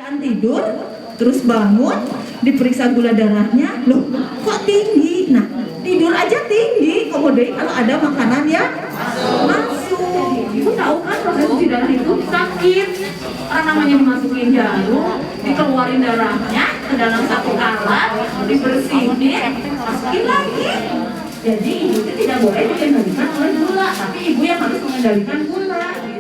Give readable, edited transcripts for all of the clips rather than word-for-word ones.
keadaan tidur, terus bangun, diperiksa gula darahnya, loh kok tinggi? Nah, tidur aja tinggi, kemudian kalau ada makanan yang masuk. Ibu tahu kan proses cuci darah itu sakit. Orang namanya dimasukin jarum, dikeluarin darahnya ke dalam satu alat, dibersihin, masukin lagi. Jadi ibu itu tidak boleh dikendalikan oleh gula, tapi ibu yang harus mengendalikan gula. Gitu.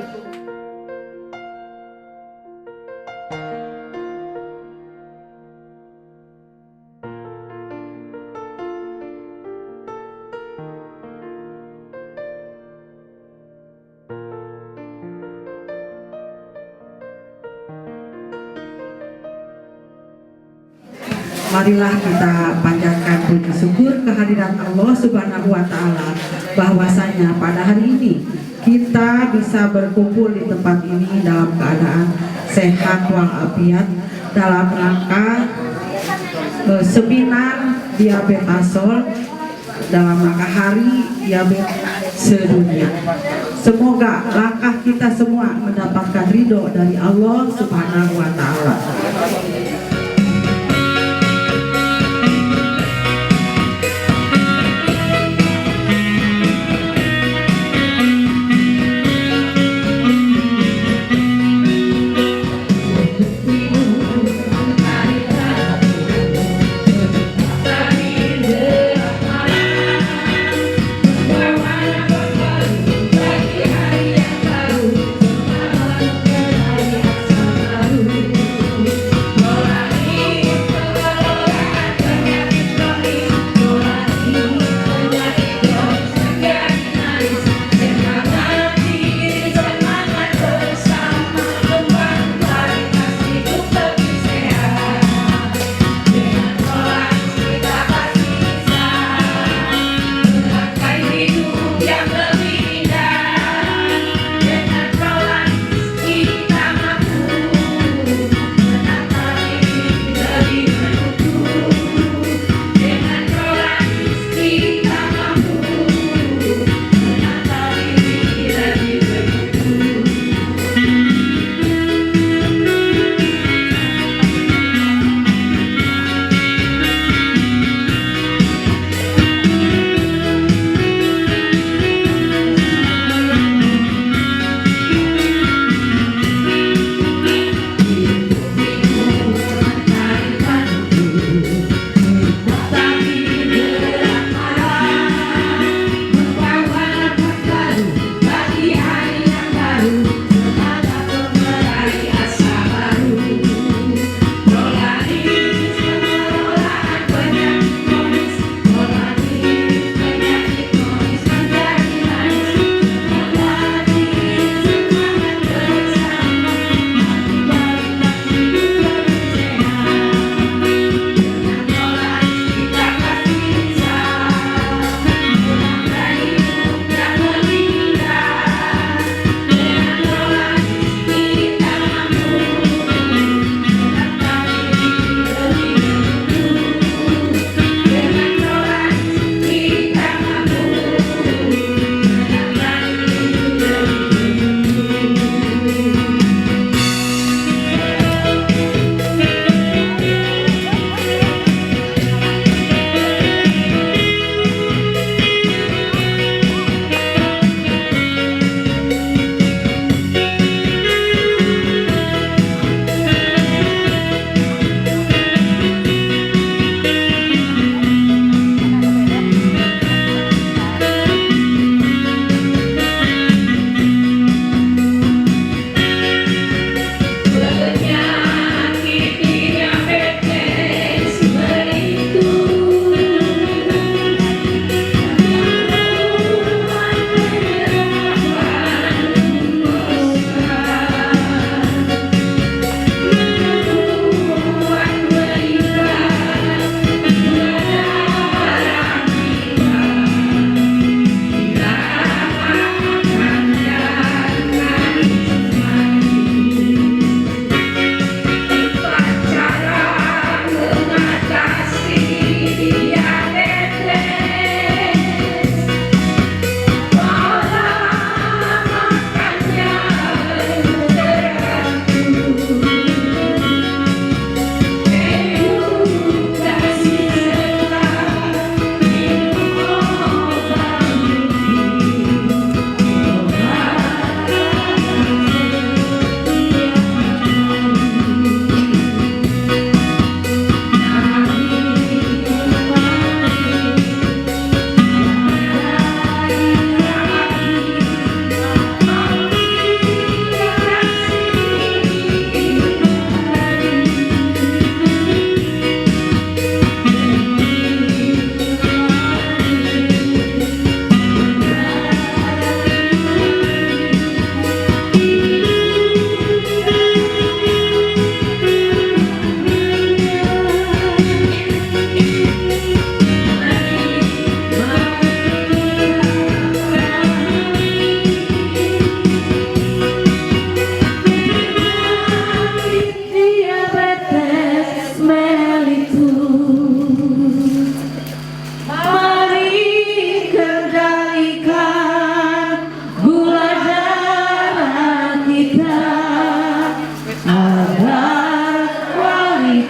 Marilah kita panjatkan puji syukur kehadiran Allah Subhanahu wa Ta'ala, bahwasanya pada hari ini kita bisa berkumpul di tempat ini dalam keadaan sehat walafiat dalam rangka seminar diabetasol, dalam rangka hari diabetes sedunia. Semoga langkah kita semua mendapatkan ridho dari Allah Subhanahu wa Ta'ala.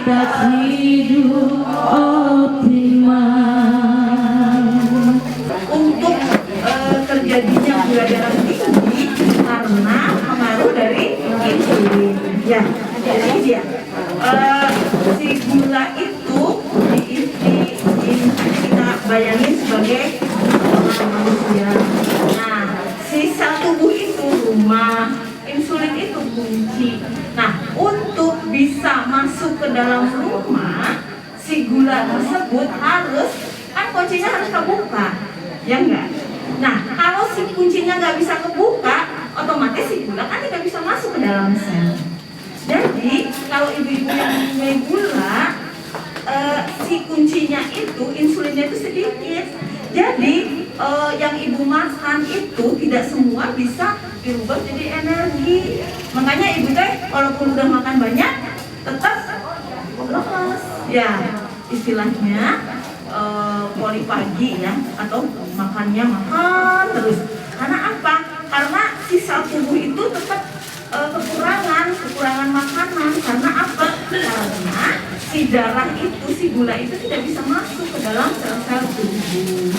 kualitas hidup optimal. Untuk terjadinya gula darah tinggi karena pengaruh dari insulin. Ya, jadi dia si gula itu kita bayangin sebagai orang manusia. Nah, si sel tubuh itu rumah, insulin itu kunci. Nah, untuk bisa masuk ke dalam rumah, si gula tersebut harus, kan kuncinya harus kebuka, ya enggak? Nah, kalau si kuncinya nggak bisa kebuka, otomatis si gula kan tidak bisa masuk ke dalam sel. Jadi, kalau ibu-ibu yang mempunyai gula, si kuncinya itu, insulinnya itu sedikit. Jadi, yang ibu makan itu tidak semua bisa dirubah jadi energi. Makanya ibu teh walaupun udah makan banyak, tetap lemes. Ya, istilahnya polipagi ya, atau makannya makan terus. Karena apa? Karena si sel tubuh itu tetap kekurangan makanan. Karena apa? Karena si darah itu, si gula itu tidak bisa masuk ke dalam sel-sel tubuh.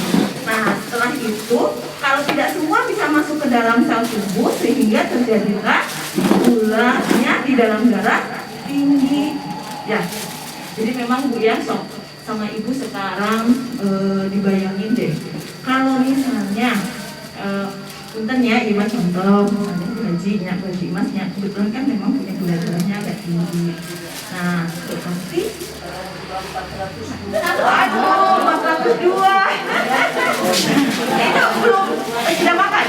Nah, setelah itu kalau tidak semua bisa masuk ke dalam sel tubuh, sehingga terjadilah gulanya di dalam darah tinggi. Ya, jadi memang Bu ya, sama ibu sekarang dibayangin deh, kalau misalnya punten ya, Imas contoh, misalnya Haji Imasnya kebetulan kan memang punya gula darahnya agak tinggi. Nah, pasti 402. Itu belum sudah makan?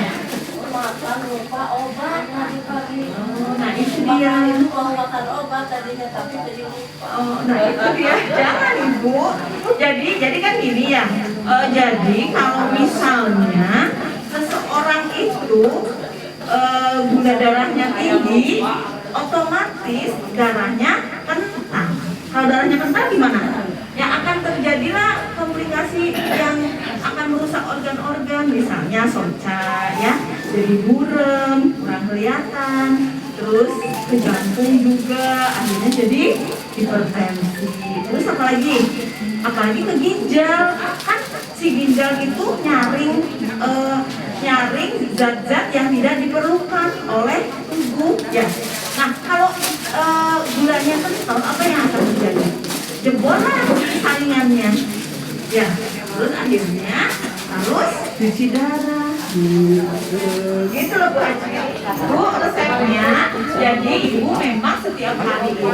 Makan lupa obat tadi pagi. Nah, itu dia. Itu mau makan obat tadinya tapi jadi lupa. Nah itu dia, jangan Ibu. Jadi kan gini ya. Jadi kalau misalnya seseorang itu gula darahnya tinggi, otomatis darahnya kental. Kalau darahnya kental gimana? Ya akan terjadilah komplikasi yang akan merusak organ-organ, misalnya soca ya, jadi burem, kurang kelihatan, terus ke jantung juga, akhirnya jadi hipertensi. Terus apalagi ke ginjal, kan si ginjal itu nyaring zat-zat yang tidak diperlukan oleh tubuh ya. Nah kalau gulanya kental, apa yang akan terjadi? Jebol lah saringannya ya, terus akhirnya harus cuci darah gitu loh Bu Haji. Bu, resepnya jadi ibu memang setiap hari itu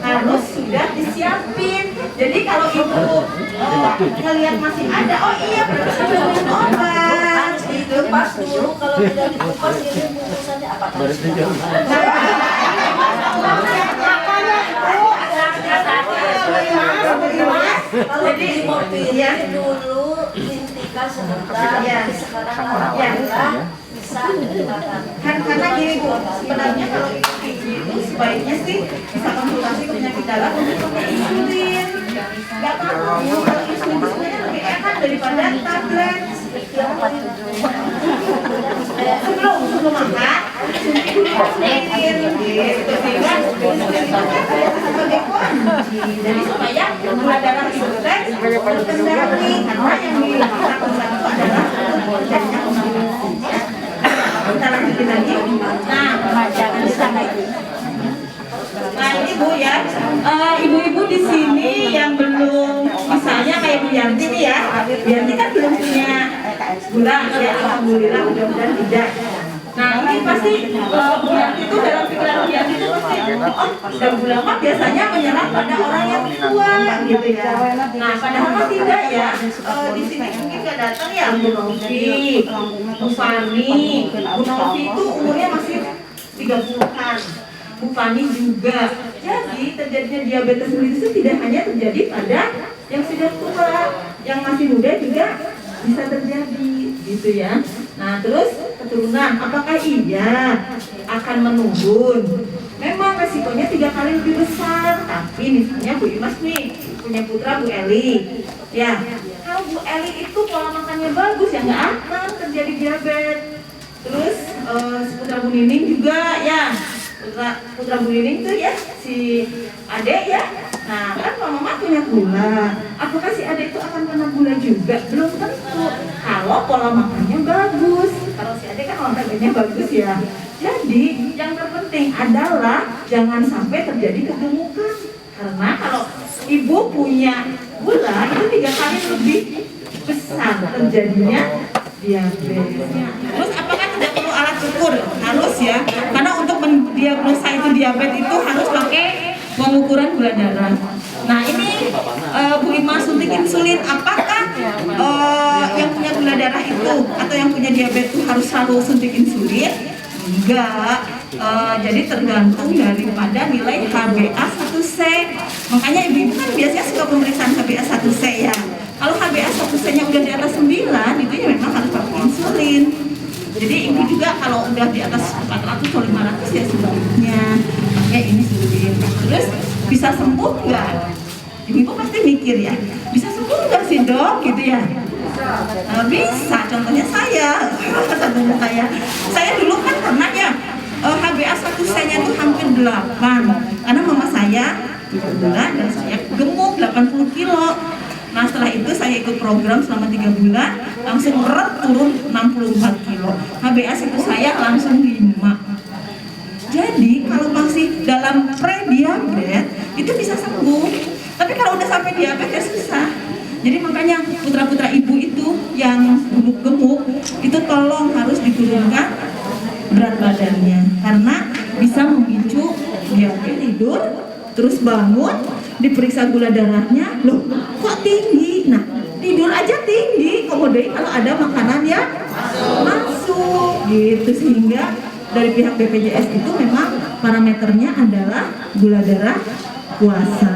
harus sudah disiapin. Jadi kalau ibu ngelihat masih ada, oh iya berarti sudah minum obat gitu. Pas dulu kalau tidak dikupas ini bungkusannya apa tadi? Kalau di mobilnya dulu dihentikan sebentar, sekarang alhamdulillah bisa dimakan. Karena gini Bu, sebenarnya kalau ibu tinggi itu sebaiknya sih bisa konsultasi ke penyakit dalam untuk pakai insulin. Gak apa-apa Bu, kalau insulin sebenarnya lebih enak daripada tablet. Sebelum makan, suntik dulu insulin gitu, sehingga insulin itu kan sebagai kunci. Jadi supaya gula darah ibu teh terkendali, karena yang dilakukan itu adalah terjadinya komplikasi. Kita lanjutin lagi. Nah ini Bu ya, ibu-ibu di sini yang belum, misalnya kayak Bu Yanti nih ya, Bu Yanti kan belum punya gula ya, alhamdulillah mudah-mudahan tidak. Nah ini pasti Bu Yanti itu dalam pikiran Bu Yanti itu pasti, dan gula mah biasanya menyerang pada orang yang tua gitu ya. Nah padahal mah tidak ya, di sini mungkin nggak datang ya Bu Novi, Bu Fani. Bu Novi itu umurnya masih 30-an. Bu Fani juga. Jadi terjadinya diabetes mellitus itu tidak hanya terjadi pada yang sudah tua, yang masih muda juga bisa terjadi gitu ya. Nah terus keturunan, apakah iya akan menurun? Memang resikonya 3 kali lebih besar. Tapi misalnya Bu Imas nih punya putra Bu Eli, ya kalau Bu Eli itu pola makannya bagus ya nggak akan terjadi diabetes. Terus putra Bu Nining juga ya, putra Bu Nining tuh ya si adek ya. Nah, kan mama punya gula. Apakah si adik itu akan kena gula juga? Belum tentu. Kalau pola makannya bagus. Kalau si adik kan olahraganya bagus ya. Jadi, yang terpenting adalah jangan sampai terjadi kegemukan. Karena kalau ibu punya gula, itu 3 kali lebih besar terjadinya diabetes. Terus apakah tidak perlu alat ukur? Harus ya. Karena untuk mendiagnosa itu diabetes itu harus pakai pengukuran gula darah. Nah ini Bu Ima suntik insulin, apakah yang punya gula darah itu atau yang punya diabetes itu harus selalu suntik insulin? Enggak. Jadi tergantung daripada nilai HbA1c. Makanya ibu kan biasanya suka pemeriksaan HbA1c ya. Kalau HbA1c-nya udah di atas 9, itu ya memang harus pakai insulin. Jadi ibu juga kalau udah di atas 400 atau 500 ya sebaiknya pakai insulin. Terus bisa sembuh nggak? Ibu pasti mikir ya, bisa sembuh nggak sih dok? Gitu ya. Bisa, contohnya saya. Saya dulu kan pernah ya HbA1c-nya itu hampir 8. Karena mama saya gula dan saya gemuk 80 kilo. Nah setelah itu saya ikut program selama 3 bulan, langsung berat turun 64 kilo. HbA1c saya langsung 5. Jadi kalau masih dalam pre-diabetes itu bisa sembuh. Tapi kalau udah sampai diabetes ya susah. Jadi makanya putra-putra ibu itu yang gemuk-gemuk itu tolong harus diturunkan berat badannya karena bisa memicu diabetes. Tidur terus bangun diperiksa gula darahnya, loh kok tinggi? Nah tidur aja tinggi, kemudian kalau ada makanan yang masuk gitu, sehingga dari pihak BPJS itu memang parameternya adalah gula darah puasa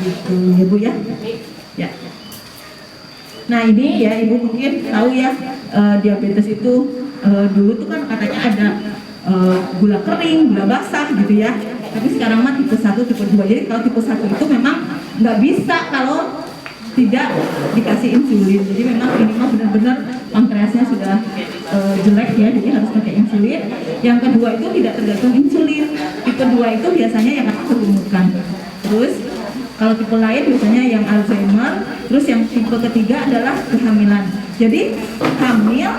gitu ya Bu ya. Ya. Nah ini ya ibu mungkin tahu ya diabetes itu dulu tuh kan katanya ada gula kering, gula basah gitu ya. Tapi sekarang mah tipe 1, tipe 2. Jadi kalau tipe 1 itu memang nggak bisa kalau tidak dikasih insulin. Jadi memang ini mah benar-benar pankreasnya sudah jelek ya, jadi harus pakai insulin. Yang kedua itu tidak tergantung insulin. Tipe 2 itu biasanya yang akan kegemukan. Terus kalau tipe lain biasanya yang Alzheimer. Terus yang tipe ketiga adalah kehamilan. Jadi hamil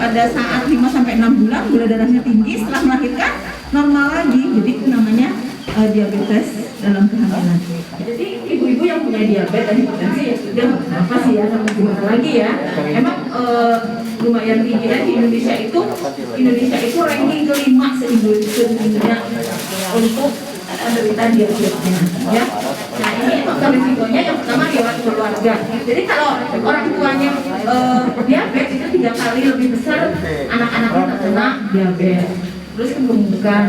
pada saat 5-6 bulan gula darahnya tinggi, setelah melahirkan normal lagi. Jadi itu namanya diabetes dalam kehamilan. Jadi ibu-ibu yang punya diabetes dan hipertensi ya sudah apa sih ya, sama gimana lagi ya. Emang lumayan tinggi dan di Indonesia itu ranking kelima se-Indonesia untuk penderita diabetesnya ya. Nah ini faktor risikonya yang pertama riwayat keluarga. Jadi kalau orang tuanya diabetes itu 3 kali lebih besar anak-anaknya terkena diabetes. Terus kegemukan.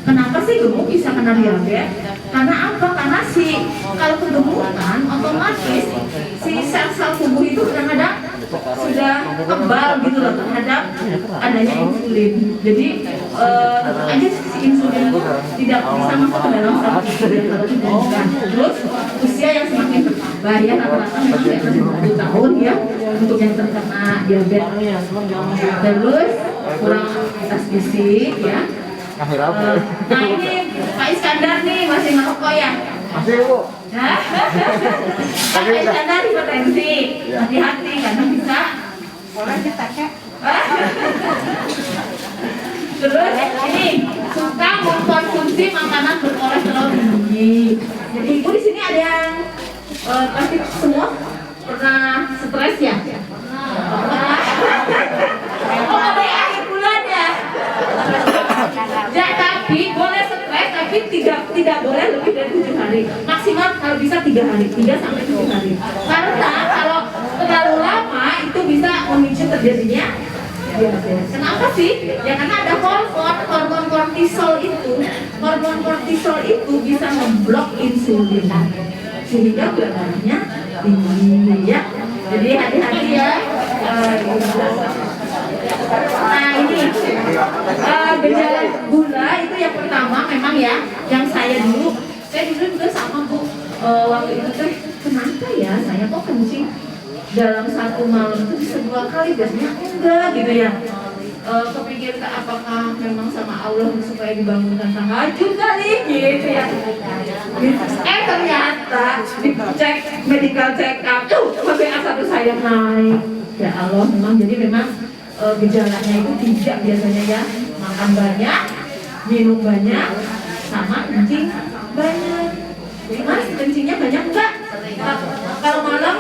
Kenapa sih gemuk bisa kena diabetes? Karena apa? Karena kalau kegemukan otomatis si sel-sel tubuh itu kadang-kadang sudah kebal gitu loh terhadap adanya insulin. Jadi tetap aja si insulin itu tidak bisa masuk ke dalam sel tubuh kalau kegemukan. Terus usia yang semakin bertambah ya, rata-rata memang di atas 50 tahun ya untuk yang terkena diabetes. Terus kurang aktivitas fisik ya. Nah ini Pak Iskandar nih masih merokok ya? Masih Bu. Pak Iskandar hipertensi, hati-hati karena bisa. Terus ini suka mengkonsumsi makanan berkolesterol tinggi. Jadi ibu di sini ada yang pasti semua pernah stres ya? Oh ada yang akhir bulan ya? Ya, tapi boleh stres, tapi tidak boleh lebih dari 7 hari. Maksimal kalau bisa 3 hari, 3-7 hari. Karena kalau terlalu lama itu bisa memicu terjadinya diabetes. Kenapa sih? Ya karena ada hormon kortisol itu. Hormon kortisol itu bisa memblok insulin sehingga gula darahnya tinggi ya. Jadi hati-hati ya. Nah ini gejala gula itu yang pertama memang ya, yang saya dulu juga sama Bu. Waktu itu teh kenapa ya saya kok kencing dalam 1 malam itu bisa 2 kali, biasanya enggak gitu ya. Kepikir apakah memang sama Allah supaya dibangunkan tahajud kali gitu ya. Ternyata dicek medical check up, HbA1 saya naik. Ya Allah, memang gejalanya itu 3 biasanya ya, makan banyak, minum banyak, sama kencing banyak. Mas, kencingnya banyak enggak? Kalau malam,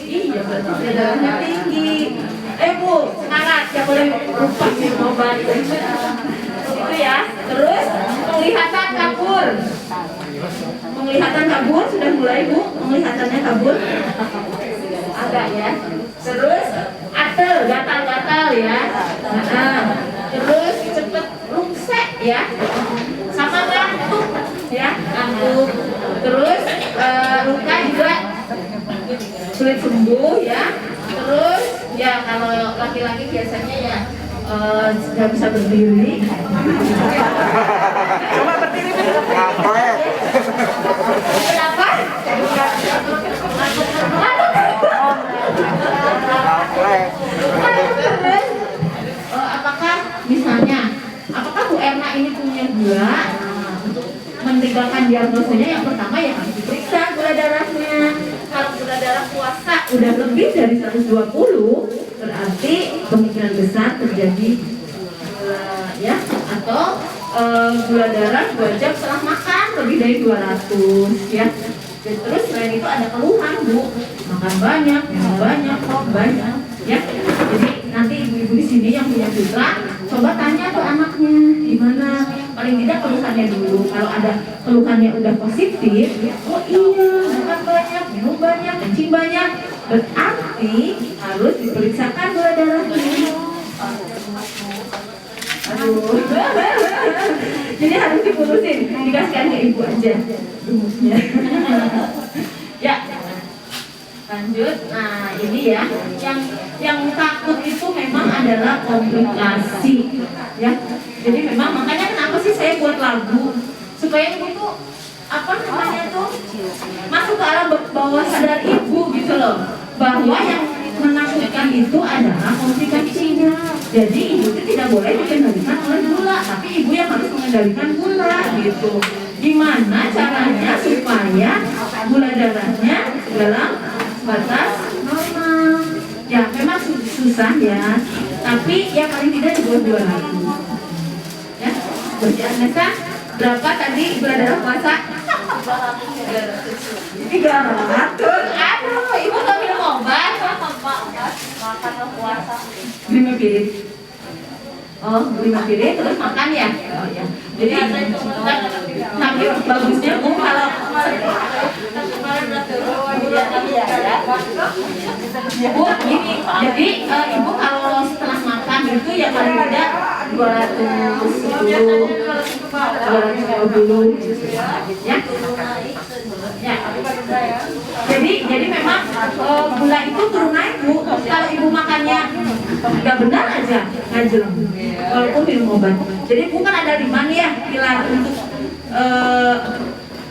iya berarti gula darahnya tinggi. Bu, semangat, ya boleh lupa minum obat. Itu ya. Terus penglihatan kabur. Penglihatan kabur sudah mulai Bu, penglihatannya kabur. Agak ya. Terus atel, gatal-gatal ya. Terus cepet rungsek ya. Sama ngantuk ya, ngantuk. Terus luka juga sulit sembuh ya. Terus ya kalau laki-laki biasanya ya nggak bisa berdiri. Coba berdiri. Kenapa? Apakah misalnya, apakah Bu Erna ini punya gula? Untuk menegakkan diagnosanya yang pertama ya harus diperiksa gula darahnya. Kalau gula darah puasa udah lebih dari 120, berarti kemungkinan besar terjadi ya, atau gula darah 2 jam setelah makan lebih dari 200 ya. Dan terus selain itu ada keluhan Bu, makan banyak, minum banyak, kok banyak ya. Jadi nanti ibu-ibu di sini yang punya putra, coba tanya ke anaknya gimana, paling tidak keluhannya dulu. Kalau ada keluhannya udah positif, oh iya makan banyak, minum banyak, kencing banyak, berarti harus diperiksakan gula darahnya. Aduh, jadi harus diputusin, dikasihkan ke ibu aja rumusnya. Ya, lanjut. Nah ini ya, yang takut itu memang adalah komplikasi, ya. Jadi memang makanya kenapa sih saya buat lagu supaya ibu tuh apa namanya tuh masuk ke alam bawah sadar ibu gitu loh, bahwa yang menakutkan itu adalah komplikasinya. Jadi ibu itu tidak boleh dikendalikan oleh gula, tapi ibu yang harus mengendalikan gula gitu. Gimana caranya supaya gula darahnya dalam batas normal? Ya memang susah ya, tapi ya paling tidak di bawah 200. Ya, berarti Anessa berapa tadi gula darah puasa? 300. Aduh, ibu nggak minum obat? Makan puasa. 5 piring. Oh, 5 piring terus makan ya? Oh ya. Jadi tapi bagusnya Bu kalau Bu ini, jadi ibu kalau setelah makan itu ya paling tidak 210, 220 ya. Ya. Jadi memang gula itu turun naik Bu. Kalau ibu makannya nggak benar aja ngajeng, walaupun minum obat. Jadi Bu kan ada 5 nih ya pilar untuk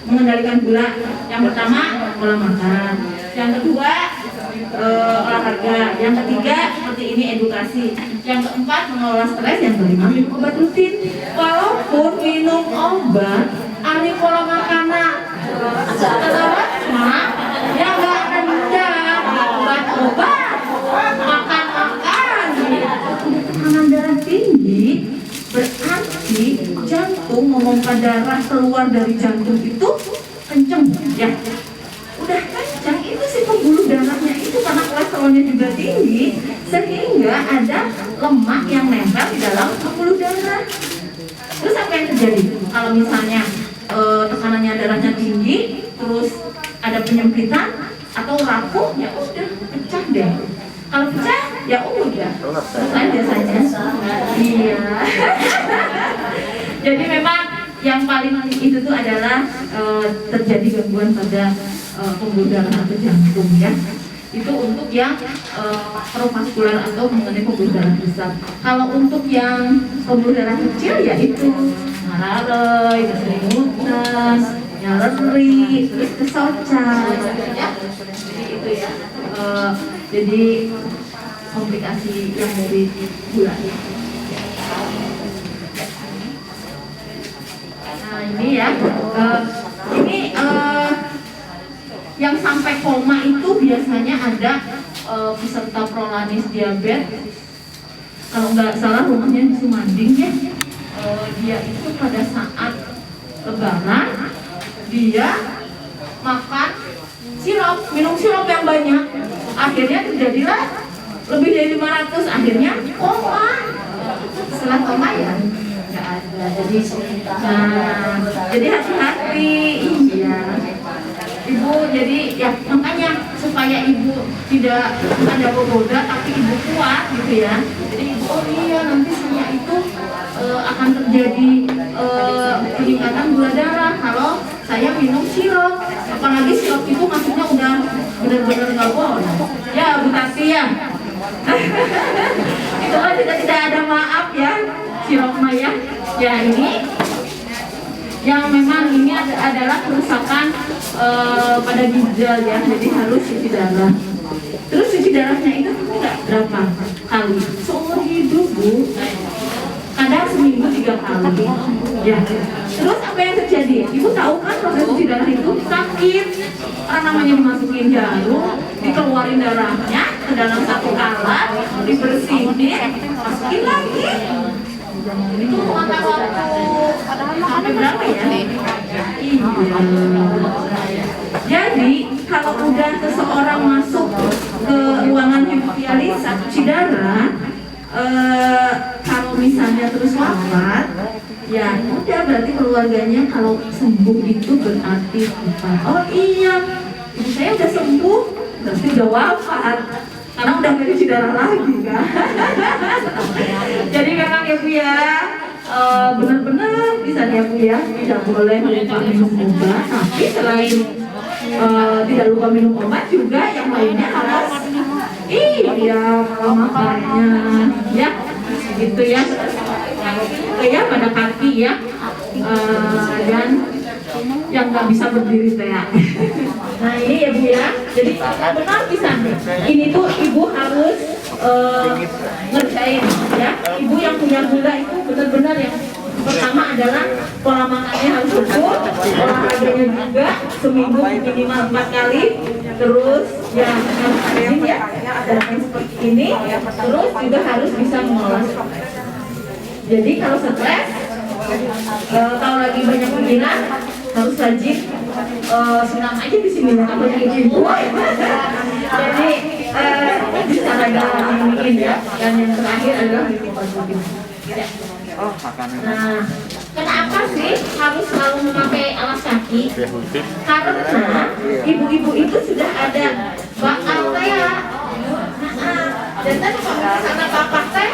mengendalikan gula. Yang pertama pola makan, yang kedua olahraga, yang ketiga seperti ini edukasi, yang keempat mengelola stres, yang kelima minum obat rutin. Walaupun minum obat, ahli pola makanan terlewat ya nggak rendah, obat makan tekanan darah tinggi, berarti jantung memompa darah keluar dari jantung itu kenceng ya. Udah kencang itu si pembuluh darahnya itu karena kolesterolnya juga tinggi, sehingga ada lemak yang nempel di dalam pembuluh darah. Terus apa yang terjadi kalau misalnya tekanannya darahnya tinggi, terus ada penyempitan atau rapuh, ya udah pecah deh. Kalau pecah ya udah selesai biasanya. Iya. Jadi memang yang paling itu tuh adalah terjadi gangguan pada pembuluh darah atau jantung ya. Itu untuk yang provaskular atau mengenai pembuluh darah besar. Kalau untuk yang pembuluh darah kecil ya itu mararoi, keselimutan, nyeri, terus kesocan ya. Jadi itu ya. Jadi komplikasi yang dari gula. Nah ini ya, ini yang sampai koma itu biasanya ada peserta prolanis diabetes. Kalau nggak salah rumahnya di Sumanding ya. Dia itu pada saat lebaran dia makan sirup, minum sirup yang banyak. Akhirnya terjadilah lebih dari 500, akhirnya koma. Setelah koma ya nggak ada. Jadi sebentar. Nah, jadi hati-hati. Iya. Ibu, jadi ya makanya supaya ibu tidak ada begoda tapi ibu kuat gitu ya. Jadi ibu, oh iya nanti saya itu akan terjadi peningkatan gula darah kalau saya minum sirup. Apalagi sirup itu maksudnya udah benar-benar nggak boleh. Ya Bu Tati ya. Itu kan tidak ada maaf ya sirup Maya. Ya ini yang memang ini adalah kerusakan pada ginjal ya, jadi harus cuci darah. Terus cuci darahnya itu tidak berapa kali seumur hidup Bu, kadang seminggu 3 kali ya. Terus apa yang terjadi? Ibu tahu kan proses cuci darah itu sakit, karena namanya dimasukin jarum, dikeluarin darahnya ke dalam satu alat, dibersihin, masukin lagi. Itu makan waktu sampai berapa ya? Iya. Jadi kalau udah seseorang masuk ke ruangan hemodialisa cuci darah, kalau misalnya terus wafat, ya udah berarti keluarganya kalau sembuh itu berarti oh iya, ibu saya udah sembuh, berarti udah wafat. Karena udah nggak cuci darah lagi kan. Jadi memang ya Bu ya, benar-benar bisa ya Bu ya, tidak boleh lupa minum obat. Tapi selain tidak lupa minum obat juga yang lainnya harus iya kalau makannya ya gitu ya, ya pada kaki ya, dan yang nggak bisa berdiri teh. Nah ini ya Bu ya, jadi benar bisa ini tuh ibu harus ngerjain ya. Ibu yang punya gula itu benar-benar yang pertama adalah pola makannya harus betul, olahraganya juga seminggu minimal 4 kali, terus ya harus rajin ya, dan yang seperti ini, terus juga harus bisa mengolah stres. Jadi kalau stres, kalau lagi banyak pikiran harus rajin senam aja di sini atau di ibu. Jadi bisa ada mungkin ya. Dan yang terakhir adalah bikin positif. Ya. Nah, kenapa sih harus selalu memakai alas kaki? Karena ibu-ibu itu sudah ada bakal ya. Dan tadi kalau misalnya bapak teh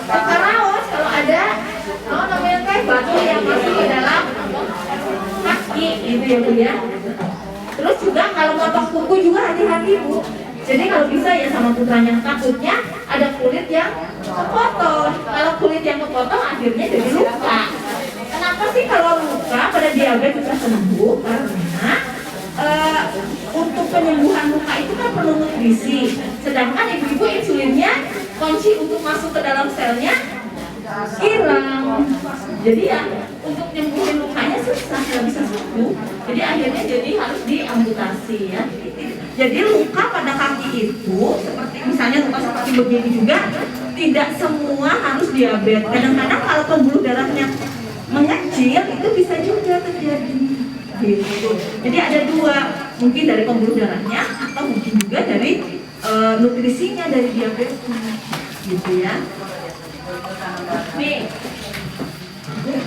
karaos kalau ada namanya teh batu yang masuk ke dalam kaki gitu ya Bu ya. Terus juga kalau potong kuku juga hati-hati Bu. Jadi kalau bisa ya sama putranya, takutnya ada kulit yang kepotong. Kalau kulit yang kepotong akhirnya jadi luka. Kenapa sih kalau luka pada diabetes bisa sembuh? Karena untuk penyembuhan luka itu kan perlu nutrisi. Sedangkan ibu-ibu insulinnya kunci untuk masuk ke dalam selnya hilang. Jadi ya untuk nyembuhin lukanya susah, nggak bisa sembuh. Jadi akhirnya jadi harus diamputasi ya. Jadi luka pada kaki itu seperti misalnya luka seperti begini juga tidak semua harus diabetes. Kadang-kadang kalau pembuluh darahnya mengecil itu bisa juga terjadi. Gitu. Jadi ada dua, mungkin dari pembuluh darahnya atau mungkin juga dari nutrisinya dari diabetes. Gitu ya. Nih.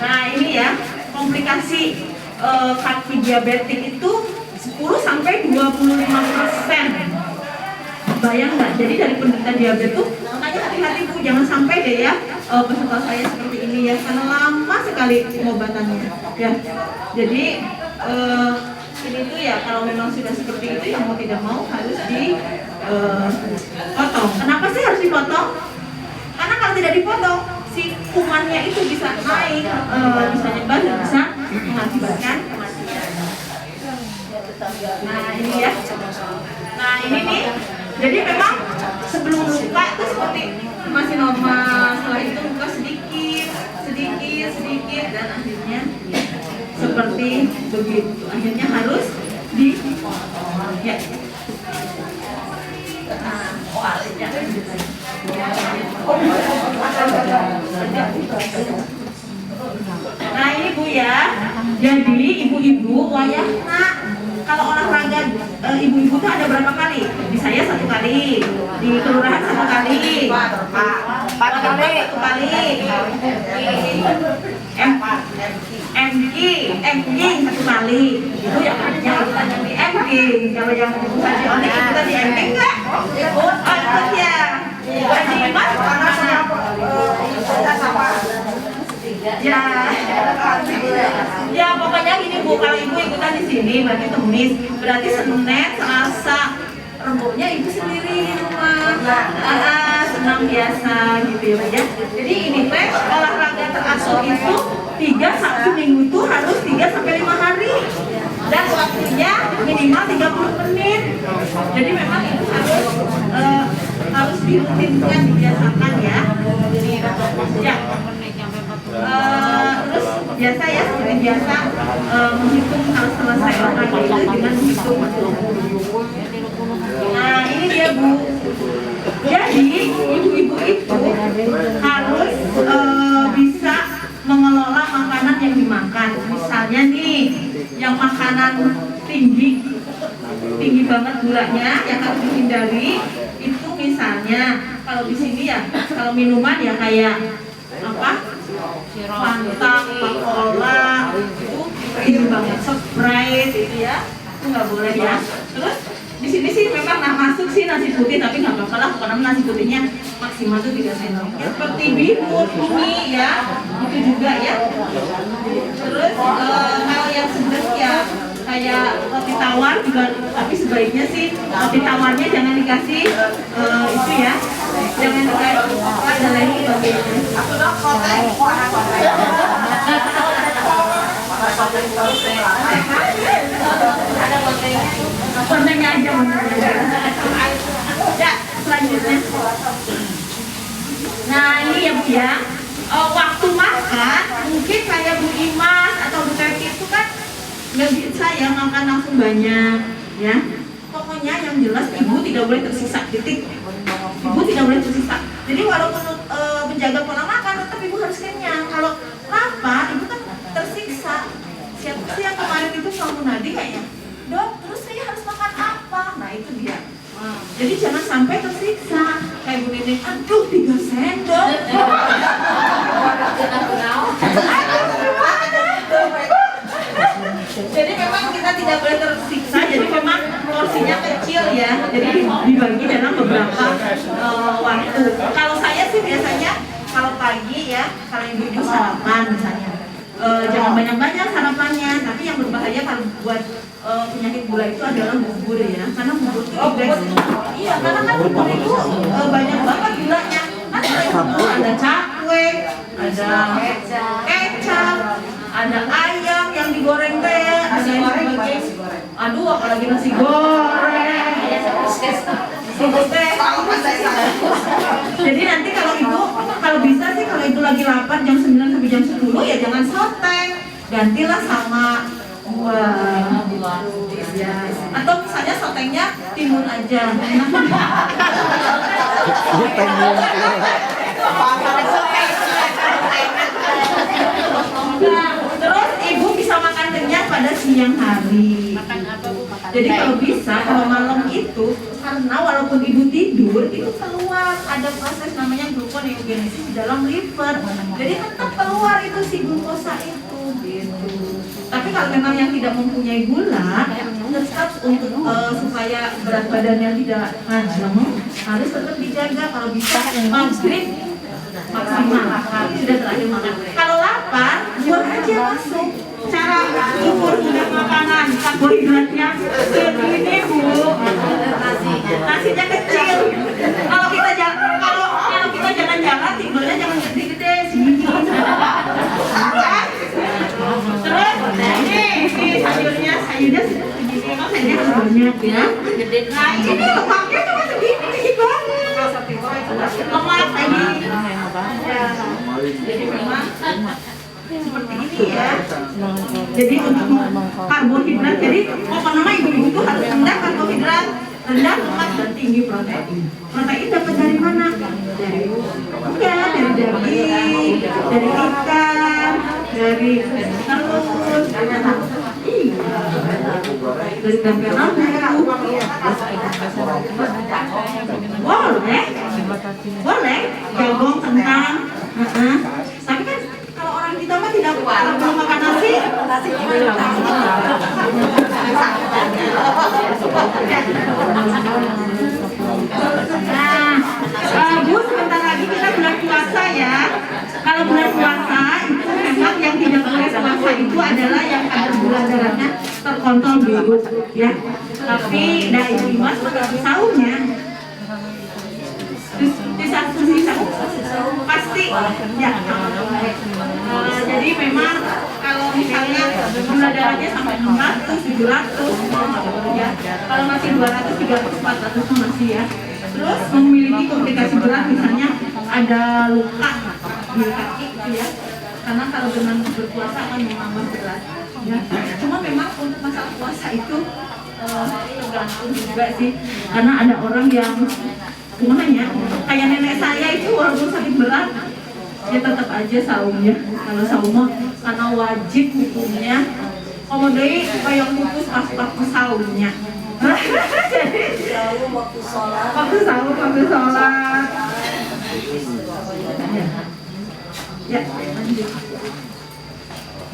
Nah ini ya komplikasi kaki diabetik itu 10-25%. Bayang nggak? Jadi dari penderita diabetes tuh makanya hati-hati Bu, jangan sampai deh ya peserta saya seperti ini ya, karena lama sekali pengobatannya ya. Jadi ini tuh ya kalau memang sudah seperti itu ya mau tidak mau harus dipotong. Kenapa sih harus dipotong? Karena kalau tidak dipotong si kumannya itu bisa naik, bisa nyebar dan bisa mengakibatkan kematian. Nah ini ya. Nah ini nih. Jadi memang sebelum luka itu seperti masih normal, setelah itu luka sedikit dan akhirnya seperti begitu. Akhirnya harus dipotong. Ya Nah ini Bu ya, jadi ibu-ibu wayahna kalau olahraga ibu-ibu tuh ada berapa kali? Di saya 1 kali, di kelurahan 1 kali, 4 kali, 1 kali, MG 1 kali, itu yang ikutan yang di MG, kalau yang ikutan di Onik ikutan di MG enggak? Oh ikut ya, di Mas karena saya ya pokoknya gini Bu, kalau ibu ikutan di sini berarti Kemis, berarti Senin, Selasa, Rebuknya ibu sendiri di rumah. Senang biasa gitu ya Bu ya. Jadi ini teh olahraga teratur itu 3 Sabtu Minggu itu harus 3 sampai 5 hari dan waktunya minimal 30 menit. Jadi memang itu harus dirutinkan, dibiasakan ya. Terus biasa ya, seperti biasa menghitung kalau selesai olahraga itu dengan menghitung. Nah ini dia Bu. Jadi ibu-ibu itu harus bisa mengelola makanan yang dimakan. Misalnya nih, yang makanan tinggi banget gulanya yang harus dihindari itu misalnya kalau di sini ya, kalau minuman ya kayak apa? Fanta, Coca-Cola itu tinggi banget, Sprite itu ya, itu nggak boleh ya. Terus di sini sih memang masuk sih nasi putih, tapi nggak apa-apa lah karena nasi putihnya maksimal tuh 3 sendok. Ya, seperti bihun, mie ya, itu juga ya. Terus kalau yang sebelah ya kayak roti tawar juga, tapi sebaiknya sih roti tawarnya jangan dikasih itu ya, jangan dikasih ada lagi sebagainya. Kontennya aja ya, selanjutnya. Nah ini ya Bu ya, waktu makan mungkin kayak Bu Imas atau Bu Teti itu kan nggak bisa ya makan langsung banyak ya. Pokoknya yang jelas ibu tidak boleh tersisa, titik. Ibu tidak boleh tersisa. Jadi walaupun menjaga pola makan, tetap ibu harus kenyang. Kalau lapar, ibu kan tersiksa. Siapa sih yang kemarin itu selalu nadi kayaknya, Dok, terus saya harus makan apa? Nah itu dia. Jadi jangan sampai tersiksa. Kayak Bu Nining, aduh 3 sendok. Jadi memang kita tidak boleh tersiksa. Jadi memang porsinya kecil ya. Jadi dibagi dalam beberapa waktu. Kalau saya sih biasanya kalau pagi ya, kalau ibu-ibu sarapan misalnya, jangan banyak-banyak sarapannya. Tapi yang berbahaya kalau buat penyakit gula itu adalah bubur ya. Karena bubur itu iya, karena kan bubur itu banyak banget gulanya. Kan ada cakwe, ada kecap, ada ayam yang digoreng teh, ada yang sebagainya. Aduh, apalagi nasi goreng. Jadi nanti kalau ibu, kalau bisa sih kalau ibu lagi lapar jam 9 sampai jam 10 ya jangan soteng, gantilah sama buah. Ya. Atau misalnya sotengnya timun aja. Terus ibu bisa makan kenyang pada siang hari. Makan apa Bu? Jadi kalau bisa, kalau malam itu karena walaupun ibu tidur itu keluar ada proses namanya gluconeogenesis di dalam liver. Jadi tetap keluar itu si glukosa itu gitu. Tapi kalau memang yang tidak mempunyai gula, tetap untuk supaya berat badannya tidak anjlok harus tetap dijaga. Kalau bisa maghrib maksimal sudah terakhir makan. Kalau lapar buang aja masuk. Cara ukur sudah makanan karbohidratnya segini Bu, nasinya kecil. Kalau kita jalan-jalan timbalnya jangan gede-gede sini. Terus ini sayurnya segini, emang sayurnya banyak ya. Nah ini lemaknya cuma segini, dikit banget. Lemak lagi. Jadi memang seperti ini ya. Jadi untuk karbohidrat, jadi pokoknya ibu-ibu itu harus rendah karbohidrat, rendah lemak dan tinggi protein. Protein dapat dari mana? Dari dari tempe rambut. Boleh jagung, kentang. Tapi kan kalau orang kita mah tidak perlu makan nasi. Bu, sebentar lagi kita bulan puasa ya. Kalau bulan puasa itu memang yang tidak boleh puasa itu adalah yang kadar gula darahnya terkontrol dulu ya. Tapi dari Dimas sahurnya sisa pasti ya. Jadi memang kalau misalnya gula darahnya sampai 600, 700 ya. Kalau masih 200, 300, 400 masih ya. Terus memiliki komplikasi berat misalnya ada luka di kaki gitu ya. Karena kalau dengan berpuasa akan menambah berat ya. Cuma memang untuk masalah puasa itu tergantung juga sih. Karena ada orang yang semuanya kayak nenek saya itu walaupun sakit berat ya tetap aja saumnya. Kalau saum karena wajib hukumnya komodai kayak putus pas waktu saumnya. Jadi waktu sholat ya lanjut.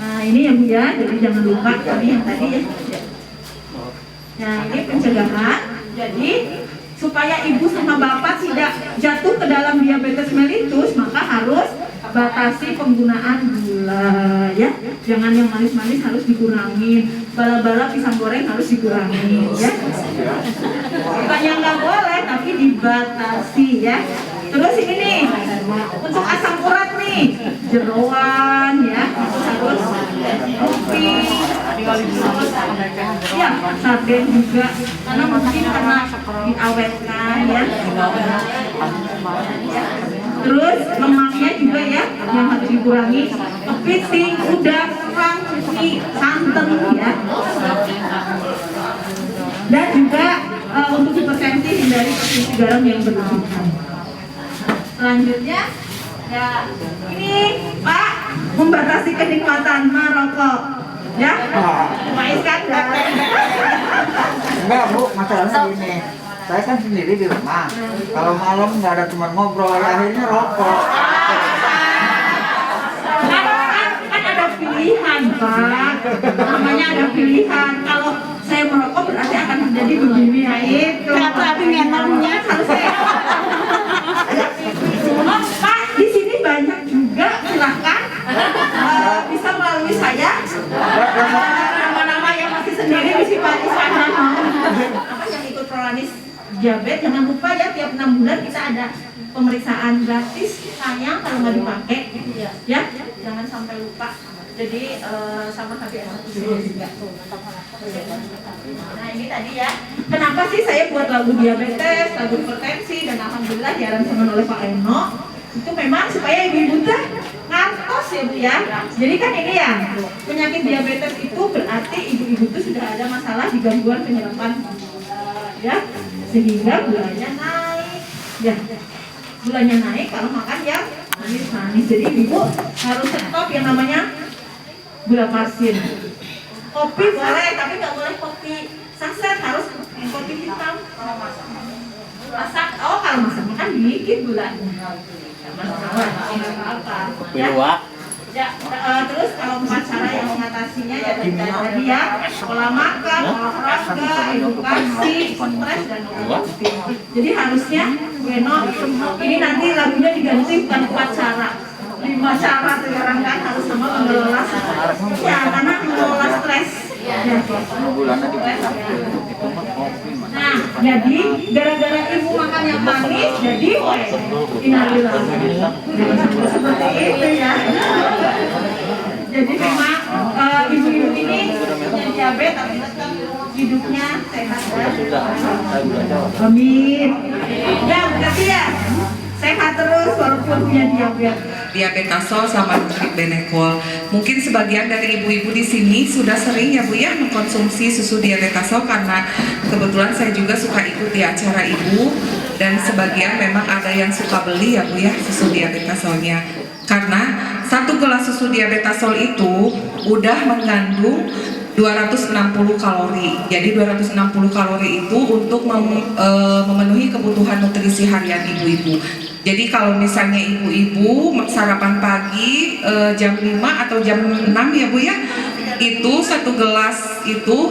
Nah ini ya Bu ya, jadi jangan lupa kami yang tadi ya. Nah ini pencegahan. Jadi supaya ibu sama bapak tidak jatuh ke dalam diabetes mellitus, maka harus batasi penggunaan gula ya. Jangan yang manis-manis harus dikurangi. Bala-bala pisang goreng harus dikurangi ya. Bukan yang nggak boleh, tapi dibatasi ya. Terus ini nih, untuk asam urat nih, jeroan ya, harus kopi, ya sarden juga, karena mungkin karena diawetkan ya. Terus lemaknya juga ya, yang harus dikurangi, kepiting, udang, kerang, cuci, santan ya. Dan juga untuk hipertensi hindari konsumsi garam yang berlebihan. Selanjutnya ya ini Pak, membatasi kenikmatan merokok ya. Pak Iskandar. Enggak Bu, masalahnya gini, saya kan sendiri di rumah. Kalau malam nggak ada teman ngobrol, akhirnya rokok. Kan ada pilihan Pak, namanya ada pilihan. Kalau saya merokok berarti akan terjadi begini ya itu. Tapi memangnya harus saya. Oh, Pak, di sini banyak juga, silahkan bisa melalui saya. Nama-nama yang masih sendiri bisa Pak Iskandar apa yang ikut Prolanis diabetes, jangan lupa ya tiap 6 bulan kita ada pemeriksaan gratis, sayang kalau nggak dipakai ya, jangan sampai lupa. Jadi sama HbA1c juga. Nah ini tadi ya, kenapa sih saya buat lagu diabetes, lagu hipertensi, dan alhamdulillah diaransemen oleh Pak Eno. Itu memang supaya ibu-ibu teh ngantos ya Bu ya. Jadi kan ini ya, penyakit diabetes itu berarti ibu-ibu itu sudah ada masalah di gangguan penyerapan ya, sehingga gulanya naik ya. Gulanya naik kalau makan yang manis-manis. Jadi ibu harus stop yang namanya gula pasir. Kopi boleh, tapi nggak boleh kopi saset, harus kopi hitam. Masak, oh kalau masaknya kan dikit gulanya. Kopi luwak. Ya, terus kalau cara yang mengatasinya ya tadi ya, pola makan, olahraga, edukasi, stres dan nutrisi. Jadi harusnya Beno ini nanti lagunya diganti bukan 4 cara, 5 cara sekarang kan harus sama mengelola ya, karena mengelola stres. Ya. Nah, jadi gara-gara ibu makan yang manis, jadi innalillah. Seperti itu ya. Jadi memang ibu-ibu ini punya diabetes tapi tetap hidupnya sehat ya. Amin. Ya, berarti ya sehat terus walaupun punya diabetes. Diabetasol sama Benecol. Mungkin sebagian dari ibu-ibu di sini sudah sering ya Bu ya mengkonsumsi susu diabetasol, karena kebetulan saya juga suka ikut di acara ibu, dan sebagian memang ada yang suka beli ya Bu ya susu diabetasolnya. Karena 1 satu gelas susu diabetasol itu udah mengandung 260 kalori. Jadi 260 kalori itu untuk memenuhi kebutuhan nutrisi harian ibu-ibu. Jadi kalau misalnya ibu-ibu sarapan pagi jam 5 atau jam 6 ya Bu ya, itu satu gelas itu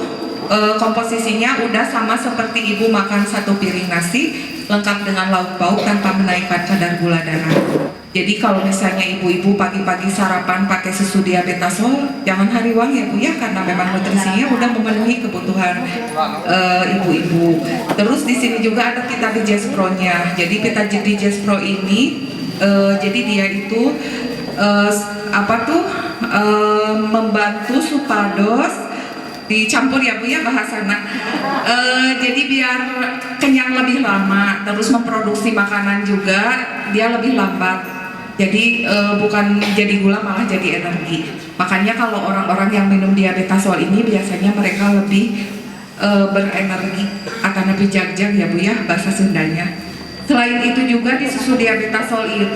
komposisinya udah sama seperti ibu makan satu piring nasi lengkap dengan lauk pauk tanpa menaikkan kadar gula darah. Jadi kalau misalnya ibu-ibu pagi-pagi sarapan pakai susu diabetasol, jangan hariwang ya Bu ya, karena memang nutrisinya udah memenuhi kebutuhan ibu-ibu. Terus di sini juga ada Vita Digest Pro-nya. Jadi Vita Digest Pro ini jadi dia itu membantu supados dicampur ya Bu ya bahasana. Jadi biar kenyang lebih lama, terus memproduksi makanan juga dia lebih lambat. Jadi bukan jadi gula malah jadi energi. Makanya kalau orang-orang yang minum diabetasol ini biasanya mereka lebih berenergi, akan lebih jag-jag ya Bu ya bahasa Sundanya. Selain itu juga di susu diabetasol ini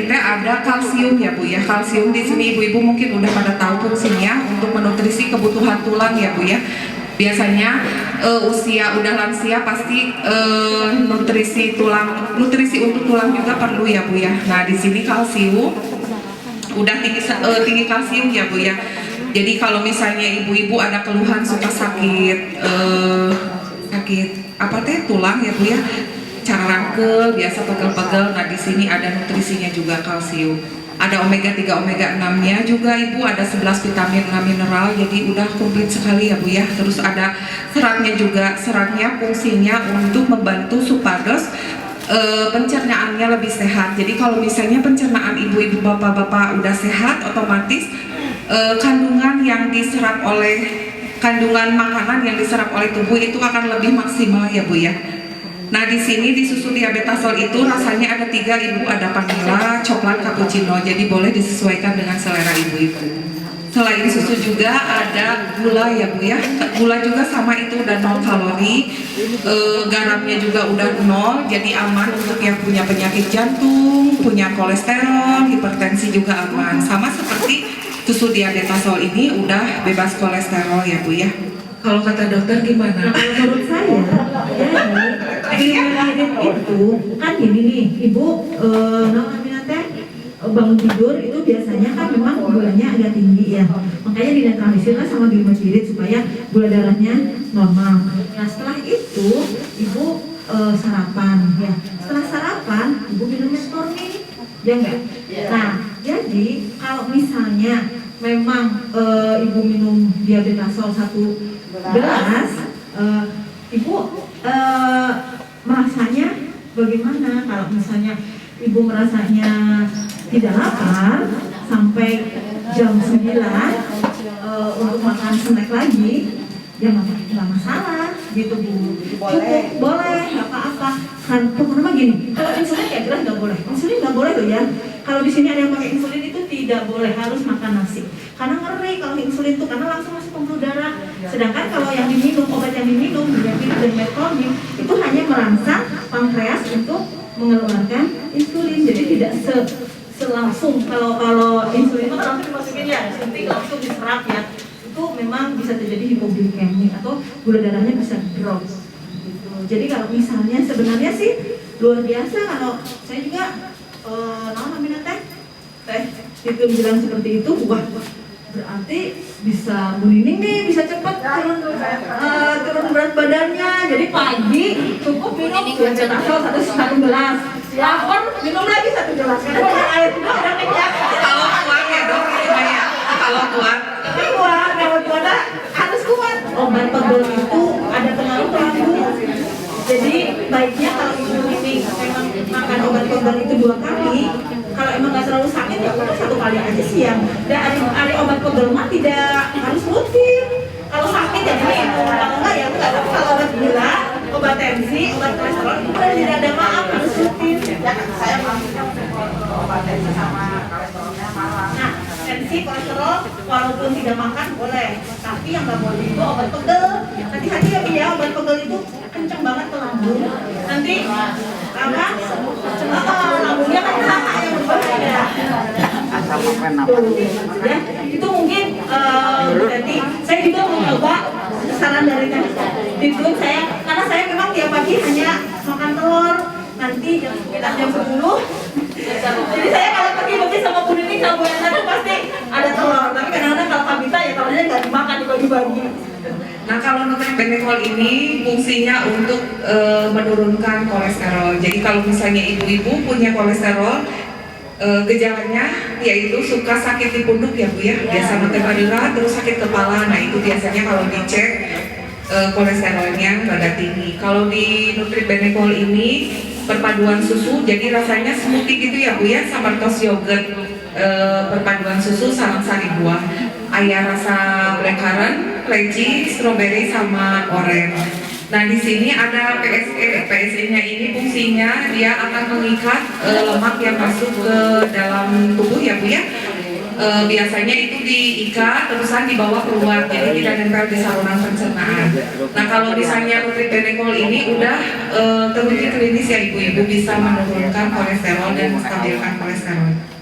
teh ada kalsium ya Bu ya. Kalsium di sini ibu-ibu mungkin udah pada tahu fungsinya untuk menutrisi kebutuhan tulang ya Bu ya. Biasanya usia udah lansia pasti nutrisi untuk tulang juga perlu ya Bu ya. Nah di sini kalsium udah tinggi kalsium ya Bu ya. Jadi kalau misalnya ibu-ibu ada keluhan suka sakit tulang ya Bu ya, carangkel, biasa pegel-pegel. Nah di sini ada nutrisinya juga kalsium. Ada omega 3, omega 6-nya juga Ibu, ada 11 vitamin, 6 mineral, jadi udah komplit sekali ya Bu ya. Terus ada seratnya juga, seratnya fungsinya untuk membantu supados pencernaannya lebih sehat. Jadi kalau misalnya pencernaan ibu-ibu, bapak-bapak udah sehat, otomatis kandungan makanan yang diserap oleh tubuh itu akan lebih maksimal ya Bu ya. Nah di sini di susu diabetasol itu rasanya ada 3 Ibu, ada vanila, coklat, cappuccino. Jadi boleh disesuaikan dengan selera ibu-ibu. Selain susu juga ada gula ya Bu ya. Gula juga sama itu udah 0 kalori, garamnya juga udah 0, jadi aman untuk yang punya penyakit jantung, punya kolesterol, hipertensi juga aman. Sama seperti susu diabetasol ini udah bebas kolesterol ya Bu ya. Kalau kata dokter gimana? Menurut saya, jadi itu kan gini nih, Ibu namanya teh bangun tidur itu biasanya kan memang gulanya agak tinggi ya, makanya dinetralisir kan sama glukosid supaya gula darahnya normal. Nah setelah itu Ibu sarapan ya, setelah sarapan Ibu minum metformin ya enggak? Nah jadi kalau misalnya memang Ibu minum diabetasol 1 gelas, Ibu merasanya bagaimana? Kalau misalnya Ibu merasanya tidak lapar sampai jam 9 untuk makan snack lagi, ya nggak masalah gitu Bu. Cukup, boleh, nggak apa-apa. Kan pokoknya gini, kalau insulin kayak jelas nggak boleh. Insulin nggak boleh loh ya. Kalau di sini ada yang pakai insulin itu tidak boleh, harus makan nasi. Karena ngeri kalau insulin itu, karena langsung masuk pembuluh darah. Sedangkan kalau yang diminum, obat yang diminum, diabetes dan metformin itu hanya merangsang pankreas untuk mengeluarkan insulin. Jadi tidak selangsung kalau insulin itu langsung dimasukin ya, suntik langsung diserap ya. Itu memang bisa terjadi hipoglikemik atau gula darahnya bisa drop. Gitu. Jadi kalau misalnya sebenarnya sih luar biasa kalau saya juga namanya teh itu bilang seperti itu, wah berarti bisa menining nih, bisa cepat turun berat badannya. Jadi pagi cukup minum diabetasol satu gelas, lapar minum lagi 1 gelas karena banyak air juga ada minyak. Kalau kuat ya Dok, ya. Kalau kuat harus kuat. Obat pegel itu ada pengaruh ke lambung. Jadi baiknya kalau Ibu ini memang makan obat pegel itu 2 kali, kalau emang nggak terlalu sakit ya udah 1 kali aja siang. Dan ada obat pegel mah tidak harus rutin. Kalau sakit ya minum, kalau enggak ya enggak. Tapi kalau obat gula, obat tensi, obat kolesterol itu kan tidak ada maaf, harus rutin. Ya saya maksudnya obat tensi sama kolesterolnya malam. Nah tensi, kolesterol walaupun tidak makan boleh, tapi yang nggak boleh itu obat pegel. Hati-hati ya obat pegel itu kenceng banget ke lambung. Nanti lambungnya kan yang berbahaya. Ya, itu mungkin berarti saya juga mau coba saran dari Teh Tidun saya, karena saya memang tiap pagi hanya makan telur, nanti jam 9 jam 10. Jadi saya kalau pergi sama Bu Nini sama Bu Yana pasti ada telur, tapi kadang-kadang kalau Kabita ya telurnya nggak dimakan, dibagi-bagi. Nah, kalau Nutri-Benecol ini fungsinya untuk menurunkan kolesterol. Jadi kalau misalnya ibu-ibu punya kolesterol, gejalanya yaitu suka sakit di pundak ya Bu ya, biasa mata terus sakit kepala. Nah itu biasanya kalau dicek kolesterolnya rada tinggi. Kalau di Nutri-Benecol ini perpaduan susu, jadi rasanya smoothie gitu ya Bu ya, sama tos yogurt, perpaduan susu sama sari buah, ayah rasa blackcurrant, leci, strawberry sama orange. Nah di sini ada PSE. PSE-nya ini fungsinya dia akan mengikat lemak yang masuk ke dalam tubuh ya Bu ya. Biasanya itu diikat terusan dibawa keluar, jadi tidak nempel di saluran pencernaan. Nah kalau misalnya Nutri-Benecol ini udah teruji klinis ya ibu-ibu, bisa menurunkan kolesterol dan menstabilkan kolesterol.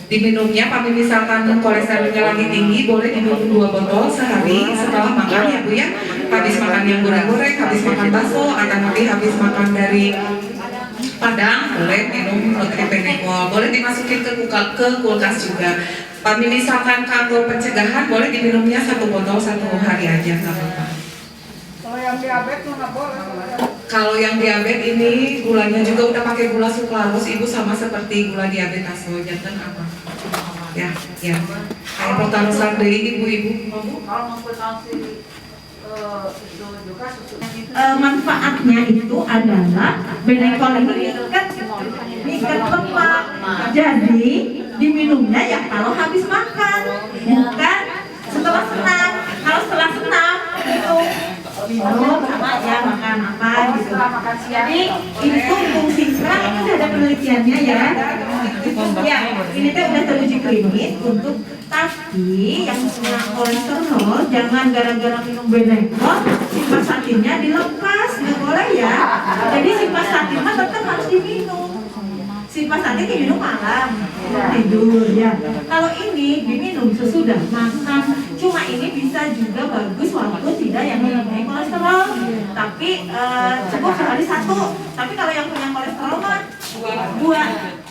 Diminumnya, kalau misalkan kolesterolnya lagi tinggi, boleh diminum 2 botol sehari setelah makan ya Bu ya. Habis makan yang goreng-goreng, habis makan bakso, atau nanti habis makan dari Padang, boleh minum Nutri-Benecol. Boleh dimasukin ke kulkas juga. Kalau misalkan kanggo pencegahan, boleh diminumnya 1 botol 1 hari aja, nggak apa-apa. Kalau yang diabetes nggak boleh. Kalau yang diabetes ini gulanya juga udah pakai gula sucralose ibu, sama seperti gula diabetes jantan apa? Ya. Kayak pertarusan dari ibu-ibu. Kalau mengkonsumsi itu juga susu. Manfaatnya itu adalah Benecol ini ikat lemak. Jadi diminumnya ya kalau habis makan, bukan setelah senam. Kalau setelah senam minum sama ya makan apa gitu. Jadi ini tuh fungsinya, ini udah ada penelitiannya ya. Ya, ini tuh udah teruji klinis untuk, tapi yang punya kolesterol jangan gara-gara minum Benecol simvastatinnya dilepas, nggak boleh ya. Jadi simvastatin mah tetap harus diminum. Simvastatin diminum malam tidur ya. Kalau ini diminum sesudah makan. Cuma ini bisa juga bagus walaupun tidak yang mempunyai kolesterol, tapi cukup sehari 1. Tapi kalau yang punya kolesterol mah 2.